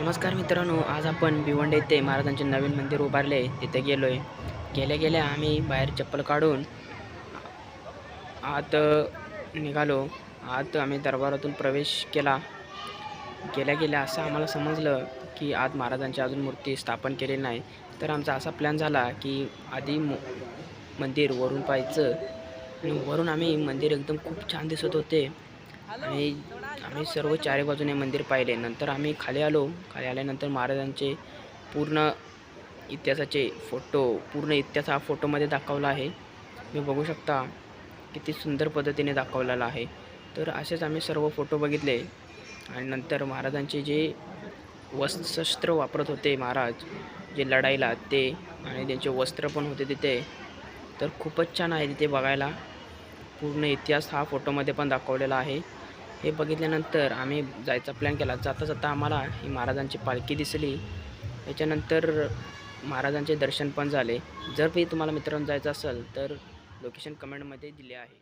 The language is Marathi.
नमस्कार मित्रांनो, आज आपण भिवंडी येथे महाराजांचे नवीन मंदिर उभारले तिथे गेलोय. गेल्या गेल्या आम्ही बाहेर चप्पल काढून आत निघालो. आत आम्ही दरबारातून प्रवेश केला. गेल्या गेल्या असं आम्हाला समजलं की आत महाराजांची अजून मूर्ती स्थापन केलेली नाही. तर आमचा असा प्लॅन झाला की आधी मंदिर वरून पाहायचं आणि वरून आम्ही मंदिर एकदम खूप छान दिसत होते आणि आम्ही सर्व चारी बाजूने मंदिर पाहिले. नंतर आम्ही खाली आलो. खाली आल्यानंतर महाराजांचे पूर्ण इतिहासाचे फोटो, पूर्ण इतिहास हा फोटोमध्ये दाखवला आहे. तुम्ही बघू शकता किती सुंदर पद्धतीने दाखवलेला आहे. तर असेच आम्ही सर्व फोटो बघितले आणि नंतर महाराजांचे जे शस्त्र वापरत होते महाराज, जे लढाईला ते, आणि त्यांचे वस्त्र पण होते तिथे. तर खूपच छान आहे तिथे बघायला. पूर्ण इतिहास हा फोटोमध्ये पण दाखवलेला आहे. हे बघितल्यानंतर आम्ही जायचा प्लॅन केला. जाता जाता आम्हाला ही महाराजांची पालखी दिसली. त्याच्यानंतर महाराजांचे दर्शन पण झाले. जर तुम्हाला मित्रांनो जायचं असेल तर लोकेशन कमेंटमध्ये दिले आहे.